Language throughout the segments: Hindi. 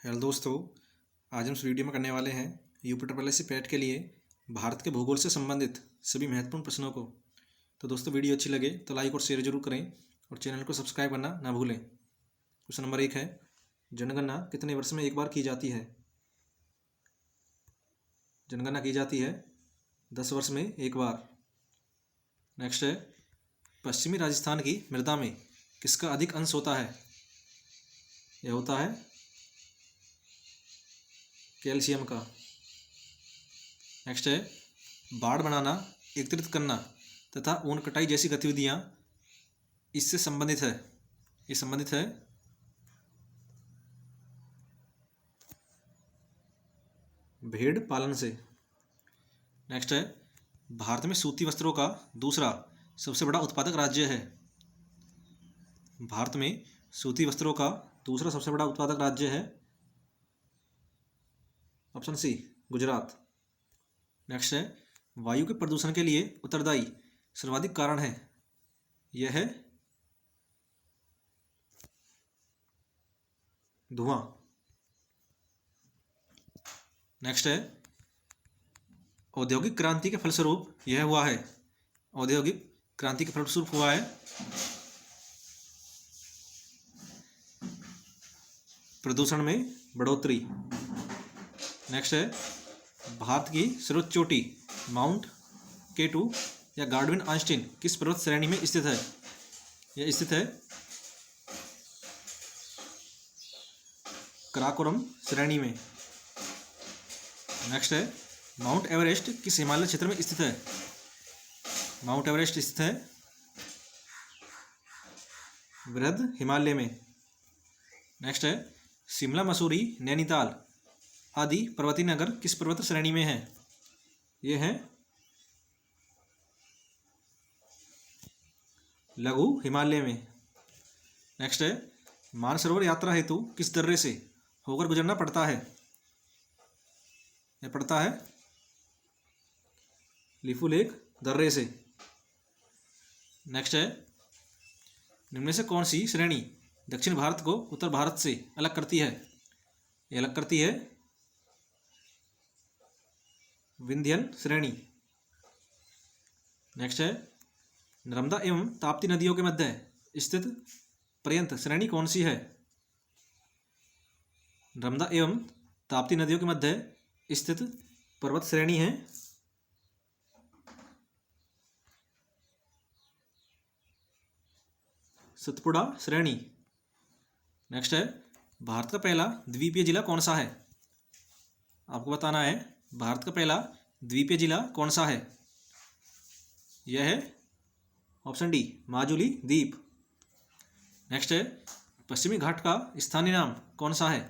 हेलो दोस्तों, आज हम इस वीडियो में करने वाले हैं UP triple S C PET के लिए भारत के भूगोल से संबंधित सभी महत्वपूर्ण प्रश्नों को। तो दोस्तों, वीडियो अच्छी लगे तो लाइक और शेयर जरूर करें और चैनल को सब्सक्राइब करना ना भूलें। क्वेश्चन नंबर 1 है, जनगणना कितने वर्ष में एक बार की जाती है? जनगणना की जाती है 10 वर्ष में एक बार। नेक्स्ट है, पश्चिमी राजस्थान की मृदा में किसका अधिक अंश होता है? यह होता है कैल्शियम का। नेक्स्ट है, बाड़ बनाना, एकत्रित करना तथा ऊन कटाई जैसी गतिविधियां इससे संबंधित है। ये संबंधित है भेड़ पालन से। नेक्स्ट है, भारत में सूती वस्त्रों का दूसरा सबसे बड़ा उत्पादक राज्य है। भारत में सूती वस्त्रों का दूसरा सबसे बड़ा उत्पादक राज्य है ऑप्शन सी, गुजरात। नेक्स्ट है, वायु के प्रदूषण के लिए उत्तरदायी सर्वाधिक कारण है। यह है धुआं। नेक्स्ट है, औद्योगिक क्रांति के फलस्वरूप यह हुआ है। औद्योगिक क्रांति के फलस्वरूप हुआ है प्रदूषण में बढ़ोतरी। नेक्स्ट है, भारत की सर्वोच्च चोटी माउंट K2 या गार्डविन आइंस्टीन किस पर्वत श्रेणी में स्थित है? यह स्थित है कराकोरम श्रेणी में। नेक्स्ट है, माउंट एवरेस्ट किस हिमालय क्षेत्र में स्थित है? माउंट एवरेस्ट स्थित है वृहद हिमालय में। नेक्स्ट है, शिमला, मसूरी, नैनीताल आदि पर्वतीय नगर किस पर्वत श्रेणी में है? ये है लघु हिमालय में। नेक्स्ट है, मानसरोवर यात्रा हेतु किस दर्रे से होकर गुजरना पड़ता है? यह पड़ता है लिपुलेख दर्रे से। नेक्स्ट है, निम्न में से कौन सी श्रेणी दक्षिण भारत को उत्तर भारत से अलग करती है? यह अलग करती है विंध्यन श्रेणी। नेक्स्ट है, नर्मदा एवं ताप्ती नदियों के मध्य स्थित पर्यंत श्रेणी कौन सी है? नर्मदा एवं ताप्ती नदियों के मध्य स्थित पर्वत श्रेणी है सतपुड़ा श्रेणी। नेक्स्ट है, भारत का पहला द्वीपीय जिला कौन सा है? आपको बताना है भारत का पहला द्वीपीय जिला कौन सा है। यह है ऑप्शन डी, माजुली द्वीप। नेक्स्ट है, पश्चिमी घाट का स्थानीय नाम कौन सा है?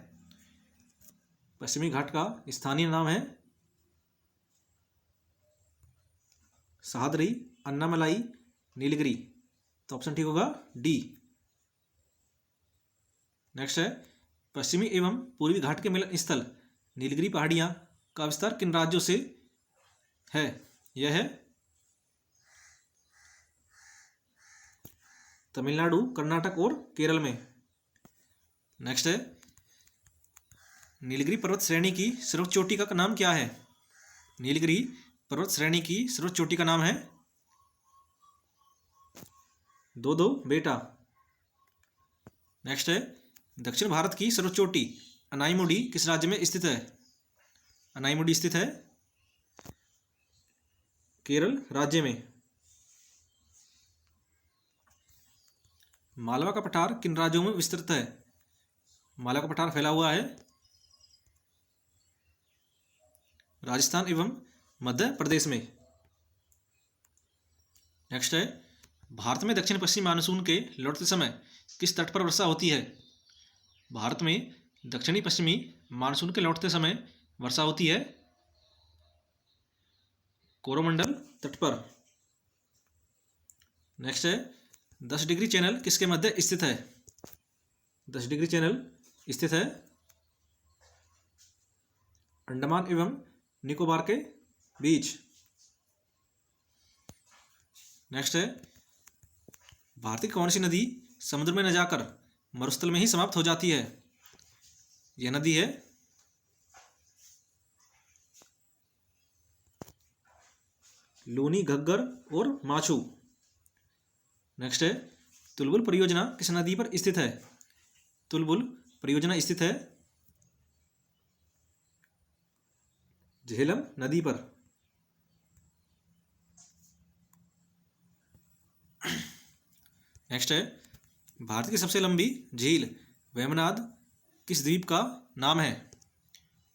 पश्चिमी घाट का स्थानीय नाम है सह्याद्री, अन्नामलाई, नीलगिरी। तो ऑप्शन ठीक होगा डी। नेक्स्ट है, पश्चिमी एवं पूर्वी घाट के मिलन स्थल नीलगिरी पहाड़ियां का विस्तार किन राज्यों से है? यह है तमिलनाडु, कर्नाटक और केरल में। नेक्स्ट है, नीलगिरी पर्वत श्रेणी की सर्वोच्च चोटी का नाम क्या है? नीलगिरी पर्वत श्रेणी की सर्वोच्च चोटी का नाम है दो बेटा। नेक्स्ट है, दक्षिण भारत की सर्वोच्च चोटी अनाईमुडी किस राज्य में स्थित है? अनाईमुडी स्थित है केरल राज्य में। मालवा का पठार किन राज्यों में विस्तृत है? मालवा का पठार फैला हुआ है राजस्थान एवं मध्य प्रदेश में। नेक्स्ट है, भारत में दक्षिण पश्चिम मानसून के लौटते समय किस तट पर वर्षा होती है? भारत में दक्षिणी पश्चिमी मानसून के लौटते समय वर्षा होती है कोरोमंडल तट पर। नेक्स्ट है, 10 डिग्री चैनल किसके मध्य स्थित है? 10 डिग्री चैनल स्थित है अंडमान एवं निकोबार के बीच। नेक्स्ट है, भारत की कौन सी नदी समुद्र में न जाकर मरुस्थल में ही समाप्त हो जाती है? यह नदी है लूनी, घग्गर और माछू। नेक्स्ट है तुलबुल परियोजना किस नदी पर स्थित है? तुलबुल परियोजना स्थित है झेलम नदी पर। नेक्स्ट है भारत की सबसे लंबी झील वेमनाड किस द्वीप का नाम है?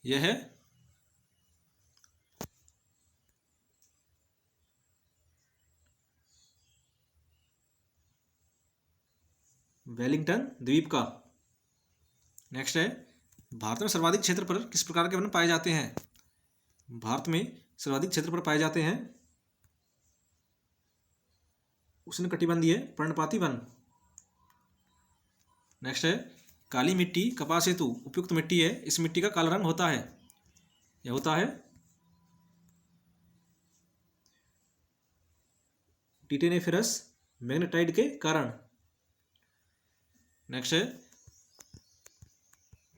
यह है वेलिंगटन द्वीप का। नेक्स्ट है भारत में सर्वाधिक क्षेत्र पर किस प्रकार के वन पाए जाते हैं? भारत में सर्वाधिक क्षेत्र पर पाए जाते हैं उष्णकटिबंधीय पर्णपाती वन। नेक्स्ट है काली मिट्टी कपास हेतु उपयुक्त मिट्टी है, इस मिट्टी का काला रंग होता है, यह होता है टिटेनेफेरस मैग्नेटाइट के कारण। नेक्स्ट है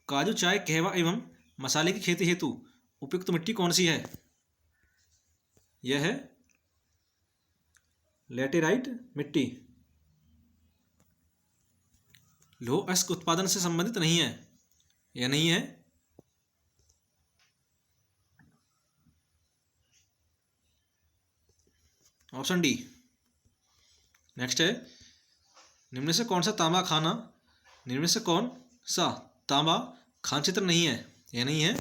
काजू, चाय, कहवा एवं मसाले की खेती हेतु उपयुक्त मिट्टी कौन सी है? यह है लैटेराइट मिट्टी। लौह अयस्क उत्पादन से संबंधित नहीं है, यह नहीं है ऑप्शन डी। नेक्स्ट है निम्न से कौन सा तांबा खान क्षेत्र नहीं है? यह नहीं है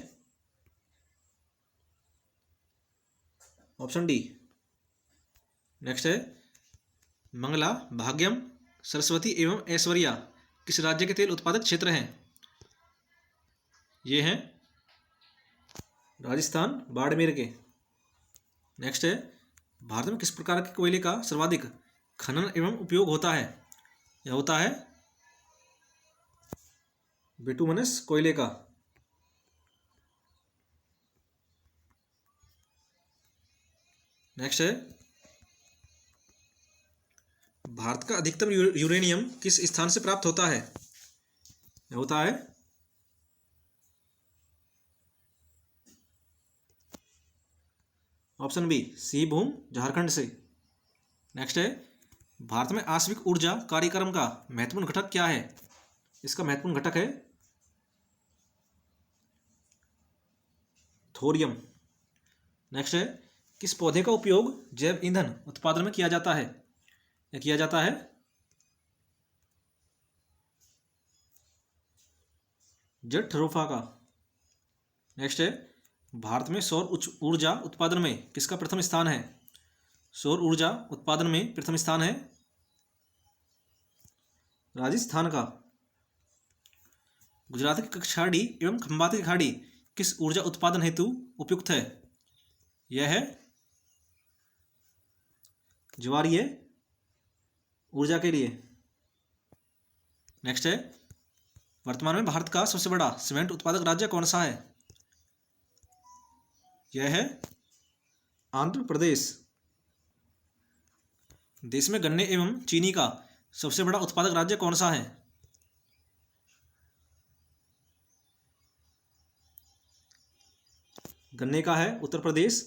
ऑप्शन डी। नेक्स्ट है मंगला, भाग्यम, सरस्वती एवं ऐश्वर्या किस राज्य के तेल उत्पादक क्षेत्र हैं? ये हैं राजस्थान, बाड़मेर के। नेक्स्ट है भारत में किस प्रकार के कोयले का सर्वाधिक खनन एवं उपयोग होता है? यह होता है बिटुमिनस कोयले का। नेक्स्ट है भारत का अधिकतम यूरेनियम किस स्थान से प्राप्त होता है? यह होता है ऑप्शन बी, सिंहभूम, झारखंड से। नेक्स्ट है भारत में आश्विक ऊर्जा कार्यक्रम का महत्वपूर्ण घटक क्या है? इसका महत्वपूर्ण घटक है थोरियम। नेक्स्ट है किस पौधे का उपयोग जैव ईंधन उत्पादन में किया जाता है? यह किया जाता है जट्रोफा का। नेक्स्ट है भारत में सौर ऊर्जा उत्पादन में किसका प्रथम स्थान है? सौर ऊर्जा उत्पादन में प्रथम स्थान है राजस्थान का। गुजरात की खाड़ी एवं खंबात की खाड़ी किस ऊर्जा उत्पादन हेतु उपयुक्त है? यह है ज्वारीय ऊर्जा के लिए। नेक्स्ट है वर्तमान में भारत का सबसे बड़ा सीमेंट उत्पादक राज्य कौन सा है? यह है आंध्र प्रदेश। देश में गन्ने एवं चीनी का सबसे बड़ा उत्पादक राज्य कौन सा है? गन्ने का है उत्तर प्रदेश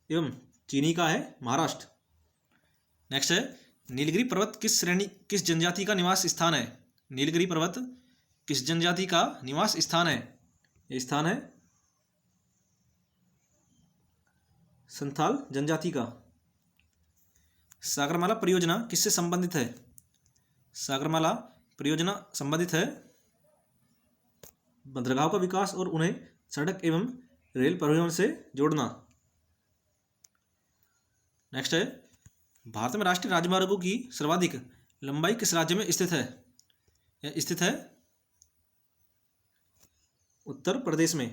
एवं चीनी का है महाराष्ट्र। नेक्स्ट है नीलगिरी पर्वत किस जनजाति का निवास स्थान है? नीलगिरी पर्वत किस जनजाति का निवास स्थान है? यह स्थान है संथाल जनजाति का। सागरमाला परियोजना किससे संबंधित है? सागरमाला परियोजना संबंधित है बंदरगाहों का विकास और उन्हें सड़क एवं रेल परिवहन से जोड़ना। नेक्स्ट है भारत में राष्ट्रीय राजमार्गों की सर्वाधिक लंबाई किस राज्य में स्थित है? यह स्थित है उत्तर प्रदेश में।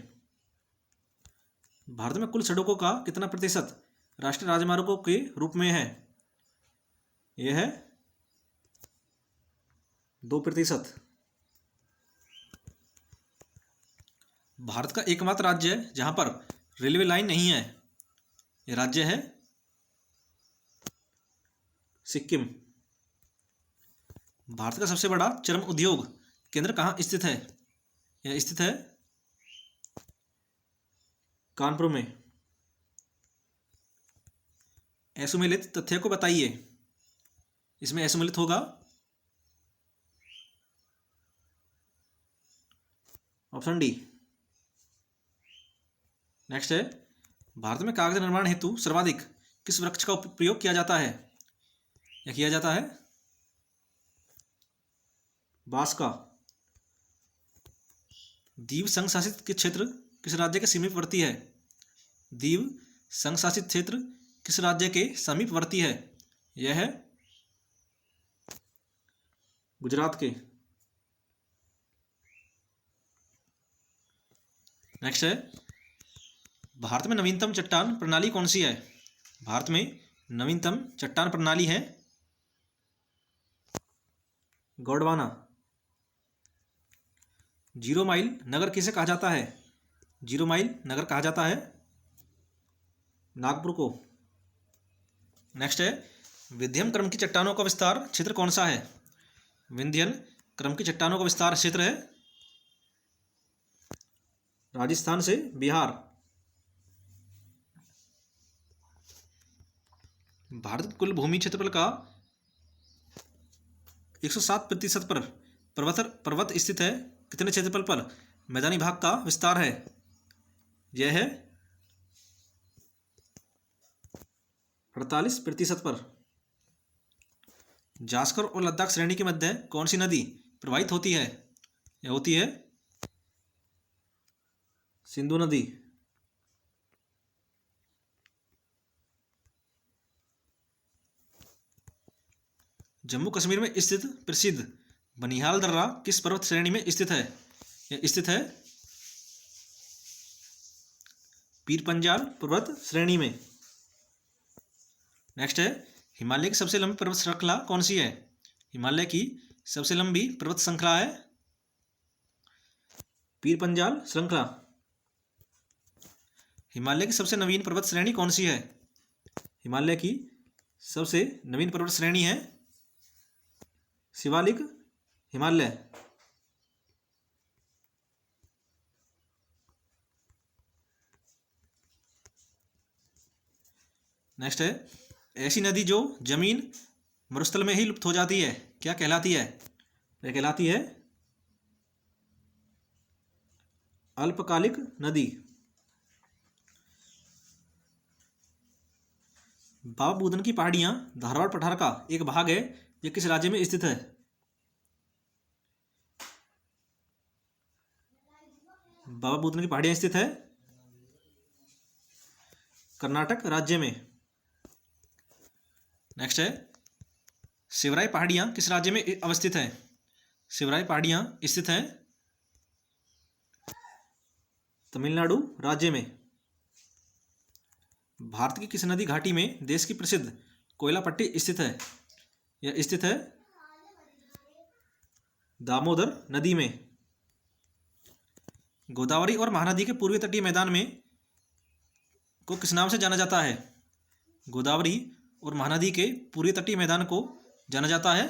भारत में कुल सड़कों का कितना प्रतिशत राष्ट्रीय राजमार्गों के रूप में है? यह है 2%। भारत का एकमात्र राज्य जहां पर रेलवे लाइन नहीं है, यह राज्य है सिक्किम। भारत का सबसे बड़ा चर्म उद्योग केंद्र कहाँ स्थित है? यह स्थित है कानपुर में। असुमेलित तथ्य को बताइए। इसमें असुमेलित होगा ऑप्शन डी। नेक्स्ट है, भारत में कागज निर्माण हेतु सर्वाधिक किस वृक्ष का प्रयोग किया जाता है? यह किया जाता है बांस का। दीव संघ शासित क्षेत्र किस राज्य के समीपवर्ती है? दीव संघ शासित क्षेत्र किस राज्य के समीपवर्ती है? यह है गुजरात के। नेक्स्ट है, भारत में नवीनतम चट्टान प्रणाली कौन सी है? भारत में नवीनतम चट्टान प्रणाली है गोंडवाना। जीरो माइल नगर किसे कहा जाता है? जीरो माइल नगर कहा जाता है नागपुर को। नेक्स्ट है, विंध्यन क्रम की चट्टानों का विस्तार क्षेत्र कौन सा है? विंध्यन क्रम की चट्टानों का विस्तार क्षेत्र है राजस्थान से बिहार। भारत के कुल भूमि क्षेत्रफल का 107% पर पर्वत स्थित है। कितने क्षेत्रफल पर मैदानी भाग का विस्तार है? यह है 48% पर। जास्कर और लद्दाख श्रेणी के मध्य कौन सी नदी प्रवाहित होती है? यह होती है सिंधु नदी। जम्मू कश्मीर में स्थित प्रसिद्ध बनिहाल दर्रा किस पर्वत श्रेणी में स्थित है? यह स्थित है पीर पंजाल पर्वत श्रेणी में। नेक्स्ट है, हिमालय की सबसे लंबी पर्वत श्रृंखला कौन सी है? हिमालय की सबसे लंबी पर्वत श्रृंखला है पीर पंजाल श्रृंखला। हिमालय की सबसे नवीन पर्वत श्रेणी कौन सी है? हिमालय की सबसे नवीन पर्वत श्रेणी है शिवालिक हिमालय। नेक्स्ट है, ऐसी नदी जो जमीन मरुस्थल में ही लुप्त हो जाती है क्या कहलाती है? वह कहलाती है अल्पकालिक नदी। बाबा बुदन की पहाड़ियां धारवाड़ पठार का एक भाग है। यह किस राज्य में स्थित है? बाबा बुदन की पहाड़ियां स्थित है कर्नाटक राज्य में। नेक्स्ट है, शिवराय पहाड़ियां किस राज्य में अवस्थित है? शिवराय पहाड़ियां स्थित है तमिलनाडु राज्य में। भारत की किस नदी घाटी में देश की प्रसिद्ध कोयला पट्टी स्थित है? यह स्थित है दामोदर नदी में। गोदावरी और महानदी के पूर्वी तटीय मैदान में को किस नाम से जाना जाता है? गोदावरी और महानदी के पूर्वी तटीय मैदान को जाना जाता है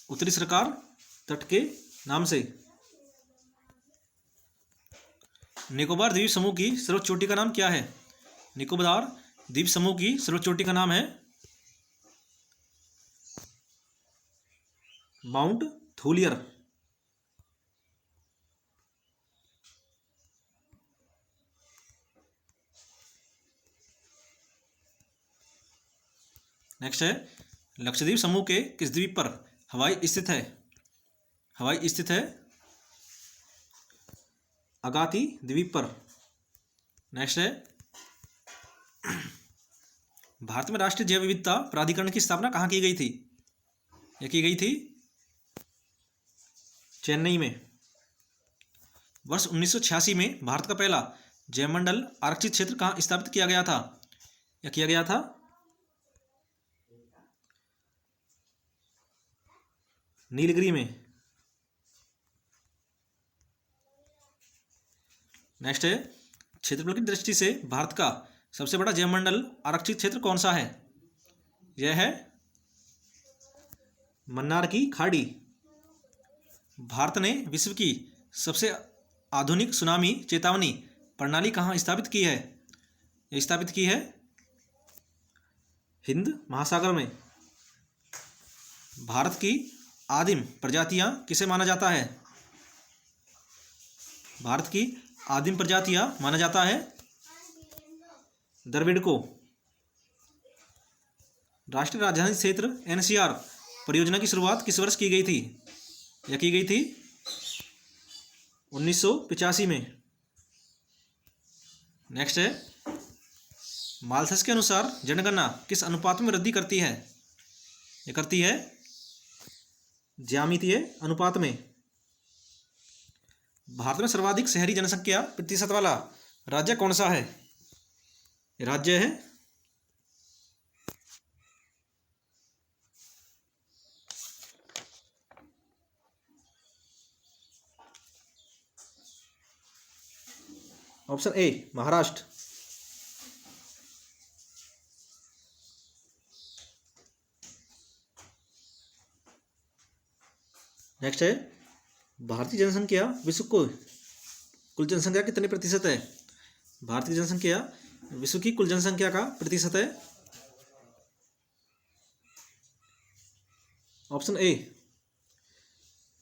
उत्तरी सरकार तट के नाम से। निकोबार द्वीप समूह की सर्वोच्च चोटी का नाम क्या है? निकोबार द्वीप समूह की सर्वोच्च चोटी का नाम है माउंट थूलियर। नेक्स्ट है, लक्षद्वीप समूह के किस द्वीप पर हवाई स्थित है? हवाई स्थित है अगाती द्वीप पर। नेक्स्ट है, भारत में राष्ट्रीय जैव विविधता प्राधिकरण की स्थापना कहाँ की गई थी? यह की गई थी चेन्नई में। वर्ष 1986 में भारत का पहला जैवमंडल आरक्षित क्षेत्र कहाँ स्थापित किया गया था? यह किया गया था नीलगिरी में। नेक्स्ट है, क्षेत्रफल की दृष्टि से भारत का सबसे बड़ा जैवमंडल आरक्षित क्षेत्र कौन सा है? यह है मन्नार की खाड़ी। भारत ने विश्व की सबसे आधुनिक सुनामी चेतावनी प्रणाली कहाँ स्थापित की है? ये स्थापित की है हिंद महासागर में। भारत की आदिम प्रजातियां किसे माना जाता है? भारत की आदिम प्रजातियां माना जाता है द्रविड़ को। राष्ट्रीय राजधानी क्षेत्र एनसीआर परियोजना की शुरुआत किस वर्ष की गई थी? यह की गई थी 1985 में। नेक्स्ट है, माल्थस के अनुसार जनगणना किस अनुपात में वृद्धि करती है? यह करती है ज्यामितीय अनुपात में। भारत में सर्वाधिक शहरी जनसंख्या प्रतिशत वाला राज्य कौन सा है? राज्य है ऑप्शन ए महाराष्ट्र। नेक्स्ट है, भारतीय जनसंख्या विश्व को कुल जनसंख्या कितने प्रतिशत है? भारतीय जनसंख्या विश्व की कुल जनसंख्या का प्रतिशत है ऑप्शन ए।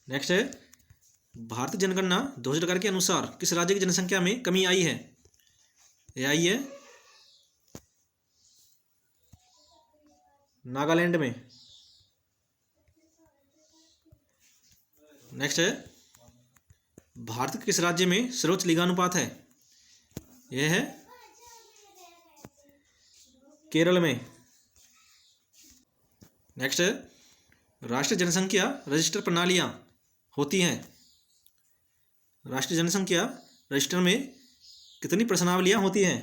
नेक्स्ट है, भारतीय जनगणना 2011 के अनुसार किस राज्य की जनसंख्या में कमी आई है? यह आई है नागालैंड में। नेक्स्ट है, भारत के किस राज्य में सर्वोच्च लिंगानुपात है? यह है केरल में। नेक्स्ट है, राष्ट्रीय जनसंख्या रजिस्टर प्रणालियां होती हैं। राष्ट्रीय जनसंख्या रजिस्टर में कितनी प्रश्नावलियां होती हैं?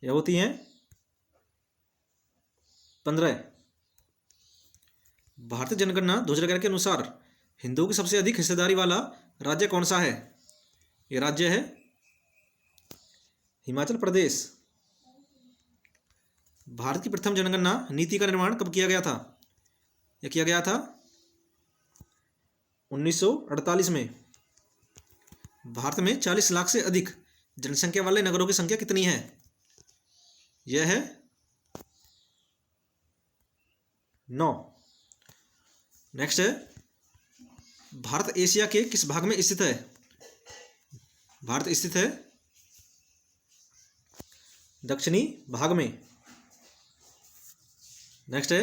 यह होती हैं 15। भारतीय जनगणना 2011 के अनुसार हिंदुओं की सबसे अधिक हिस्सेदारी वाला राज्य कौन सा है? यह राज्य है हिमाचल प्रदेश। भारत की प्रथम जनगणना नीति का निर्माण कब किया गया था? यह किया गया था 1948 में। भारत में 40 लाख से अधिक जनसंख्या वाले नगरों की संख्या कितनी है? यह है 9। नेक्स्ट है, भारत एशिया के किस भाग में स्थित है? भारत स्थित है दक्षिणी भाग में। नेक्स्ट है,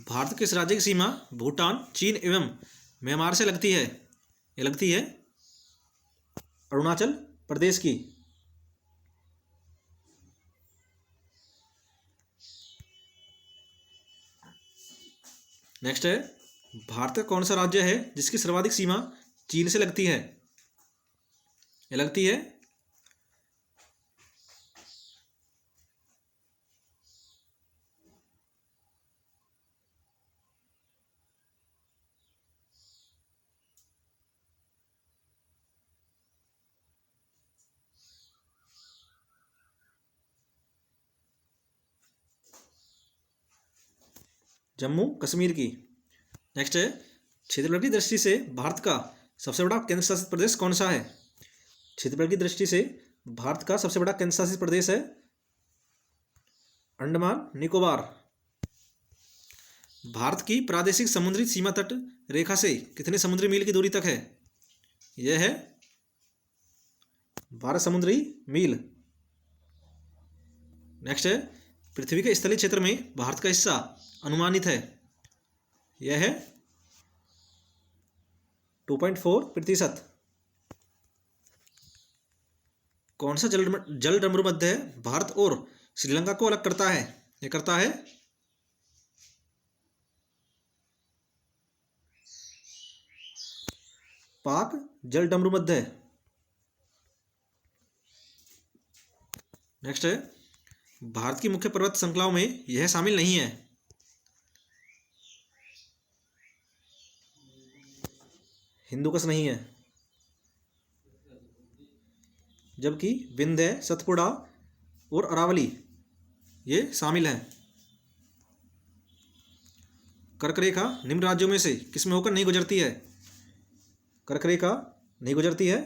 भारत किस राज्य की सीमा भूटान, चीन एवं म्यांमार से लगती है? ये लगती है अरुणाचल प्रदेश की। नेक्स्ट है, भारत का कौन सा राज्य है जिसकी सर्वाधिक सीमा चीन से लगती है? ये लगती है जम्मू कश्मीर की। नेक्स्ट है, क्षेत्रफल की दृष्टि से भारत का सबसे बड़ा केंद्र शासित प्रदेश कौन सा है? क्षेत्रफल की दृष्टि से भारत का सबसे बड़ा केंद्र शासित प्रदेश है अंडमान निकोबार। भारत की प्रादेशिक समुद्री सीमा तट रेखा से कितने समुद्री मील की दूरी तक है? यह है 12 समुद्री मील। नेक्स्ट है, पृथ्वी के स्थलीय क्षेत्र में भारत का हिस्सा अनुमानित है। यह है 2.4%। कौन सा जल डमरू मध्य भारत और श्रीलंका को अलग करता है? यह करता है पाक जल डमरू मध्य। नेक्स्ट है, भारत की मुख्य पर्वत श्रृंखलाओं में यह शामिल नहीं है। हिंदुकुश नहीं है, जबकि विंध्य, सतपुड़ा और अरावली ये शामिल हैं। कर्क रेखा निम्न राज्यों में से किसमें होकर नहीं गुजरती है? कर्क रेखा नहीं गुजरती है।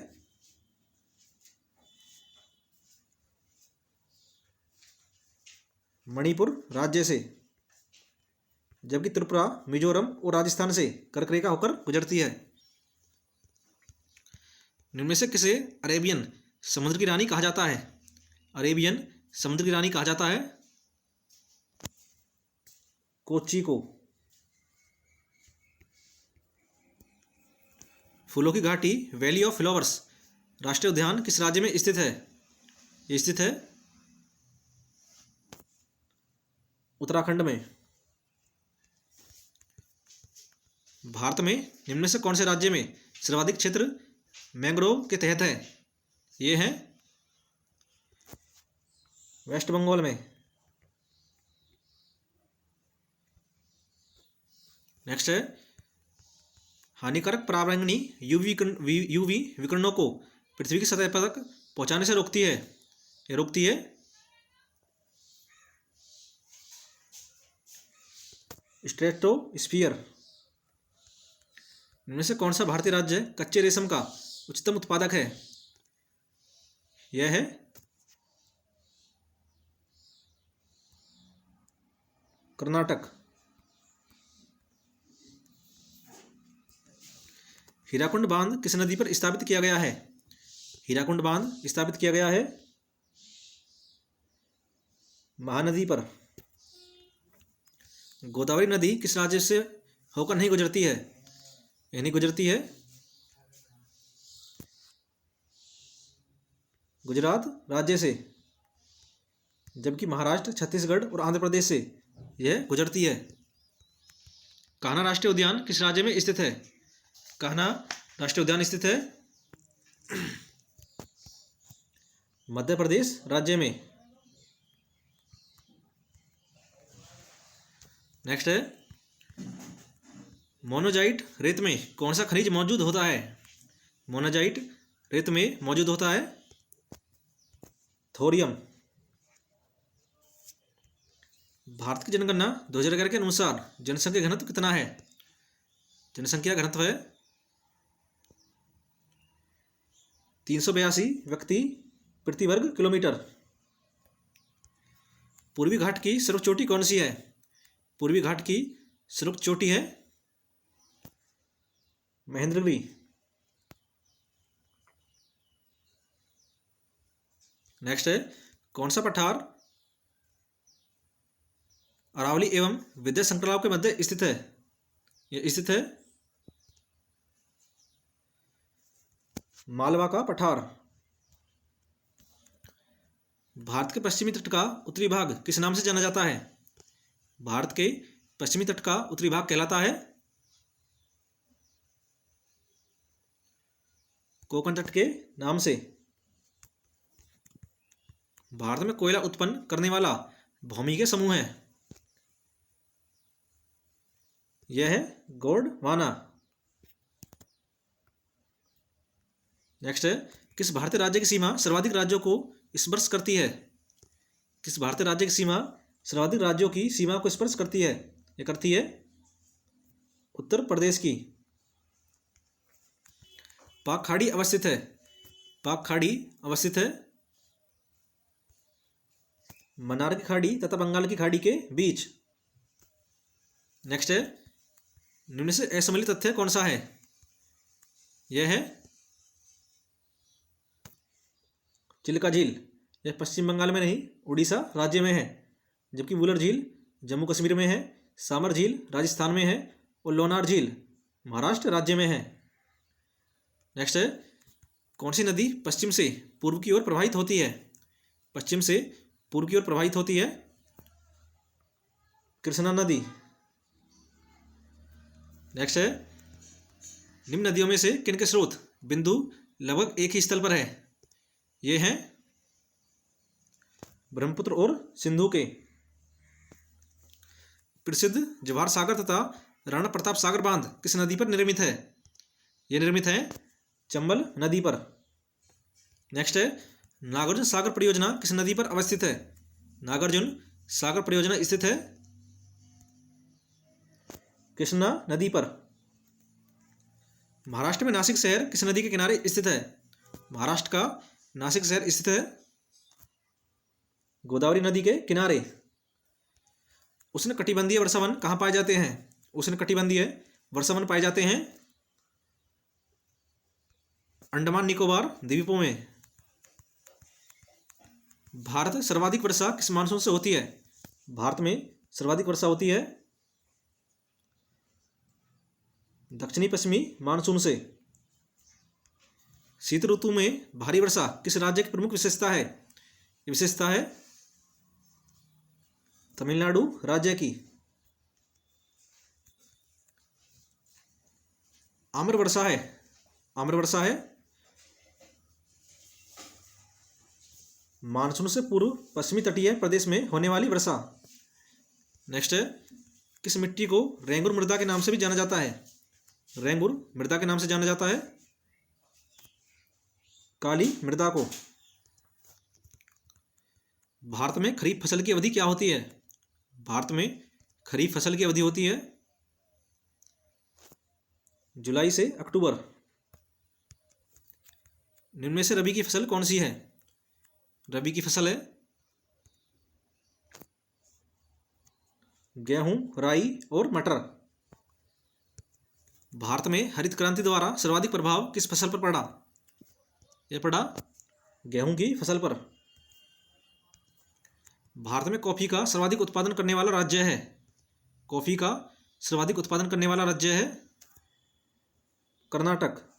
मणिपुर राज्य से, जबकि त्रिपुरा, मिजोरम और राजस्थान से कर्क रेखा होकर गुजरती है। निम्न में से किसे अरेबियन समुद्र की रानी कहा जाता है? अरेबियन समुद्र की रानी कहा जाता है कोच्चि को। फूलों की घाटी वैली ऑफ फ्लावर्स राष्ट्रीय उद्यान किस राज्य में स्थित है? ये स्थित है उत्तराखंड में। भारत में निम्न में से कौन से राज्य में सर्वाधिक क्षेत्र मैंग्रोव के तहत है? ये है वेस्ट बंगाल में। नेक्स्ट है, हानिकारक पराबैंगनी यूवी विकिरणों को पृथ्वी की सतह पर तक पहुंचाने से रोकती है। ये रोकती है स्ट्रेटोस्फीयर। इनमें से कौन सा भारतीय राज्य कच्चे रेशम का उच्चतम उत्पादक है? यह है कर्नाटक। हीराकुंड बांध किस नदी पर स्थापित किया गया है? हीराकुंड बांध स्थापित किया गया है महानदी पर। गोदावरी नदी किस राज्य से होकर नहीं गुजरती है? यह नहीं गुजरती है गुजरात राज्य से, जबकि महाराष्ट्र, छत्तीसगढ़ और आंध्र प्रदेश से यह गुजरती है। कान्हा राष्ट्रीय उद्यान किस राज्य में स्थित है? कान्हा राष्ट्रीय उद्यान स्थित है मध्य प्रदेश राज्य में। नेक्स्ट है, मोनोजाइट रेत में कौन सा खनिज मौजूद होता है? मोनोजाइट रेत में मौजूद होता है थोरियम। भारत की जनगणना 2011 के अनुसार जनसंख्या घनत्व कितना है? जनसंख्या घनत्व है 382 व्यक्ति प्रति वर्ग किलोमीटर। पूर्वी घाट की सर्वोच्च चोटी कौन सी है? पूर्वी घाट की सर्वोच्च चोटी है महेंद्रगिरी। नेक्स्ट है, कौन सा पठार अरावली एवं विद्या संकलाव के मध्य स्थित है? यह स्थित है मालवा का पठार। भारत के पश्चिमी तट का उत्तरी भाग किस नाम से जाना जाता है? भारत के पश्चिमी तट का उत्तरी भाग कहलाता है कोंकण तट के नाम से। भारत में कोयला उत्पन्न करने वाला भूमि समूह है, यह है गोंडवाना। नेक्स्ट है, किस भारतीय राज्य की सीमा सर्वाधिक राज्यों को स्पर्श करती है? किस भारतीय राज्य की सीमा सर्वाधिक राज्यों की सीमा को स्पर्श करती है? यह करती है उत्तर प्रदेश की। पाक खाड़ी अवस्थित है, पाक खाड़ी अवस्थित है मन्नार की खाड़ी तथा बंगाल की खाड़ी के बीच। नेक्स्ट है, निम्न से असम्मिलित तथ्य कौन सा है? यह है चिल्का झील। यह पश्चिम बंगाल में नहीं उड़ीसा राज्य में है, जबकि वुलर झील जम्मू कश्मीर में है, सामर झील राजस्थान में है और लोनार झील महाराष्ट्र राज्य में है। नेक्स्ट है, कौन सी नदी पश्चिम से पूर्व की ओर प्रवाहित होती है? पश्चिम से पूर्व की ओर प्रवाहित होती है कृष्णा नदी। नेक्स्ट है, निम्न नदियों में से किनके स्रोत बिंदु लगभग एक ही स्थल पर है? ये हैं ब्रह्मपुत्र और सिंधु के। प्रसिद्ध जवाहर सागर तथा राणा प्रताप सागर बांध किस नदी पर निर्मित है? ये निर्मित है चंबल नदी पर। नेक्स्ट है, नागार्जुन सागर परियोजना किस नदी पर अवस्थित है? नागार्जुन सागर परियोजना स्थित है कृष्णा नदी पर। महाराष्ट्र में नासिक शहर किस नदी के किनारे स्थित है? महाराष्ट्र का नासिक शहर स्थित है गोदावरी नदी के किनारे। उष्णकटिबंधीय वर्षावन कहाँ पाए जाते हैं? उष्णकटिबंधीय वर्षावन पाए जाते हैं अंडमान निकोबार द्वीपों में। भारत सर्वाधिक वर्षा किस मानसून से होती है? भारत में सर्वाधिक वर्षा होती है दक्षिणी पश्चिमी मानसून से। शीत ऋतु में भारी वर्षा किस राज्य की प्रमुख विशेषता है? ये विशेषता है तमिलनाडु राज्य की। आम्र वर्षा है मानसून से पूर्व पश्चिमी तटीय प्रदेश में होने वाली वर्षा। नेक्स्ट है, किस मिट्टी को रेंगुर मृदा के नाम से भी जाना जाता है? रेंगुर मृदा के नाम से जाना जाता है काली मृदा को। भारत में खरीफ फसल की अवधि क्या होती है? भारत में खरीफ फसल की अवधि होती है जुलाई से अक्टूबर। निम्न में से रबी की फसल कौन सी है? रबी की फसल है गेहूं, राई और मटर। भारत में हरित क्रांति द्वारा सर्वाधिक प्रभाव किस फसल पर पड़ा? यह पड़ा गेहूं की फसल पर। भारत में कॉफी का सर्वाधिक उत्पादन करने वाला राज्य है? कॉफी का सर्वाधिक उत्पादन करने वाला राज्य है कर्नाटक।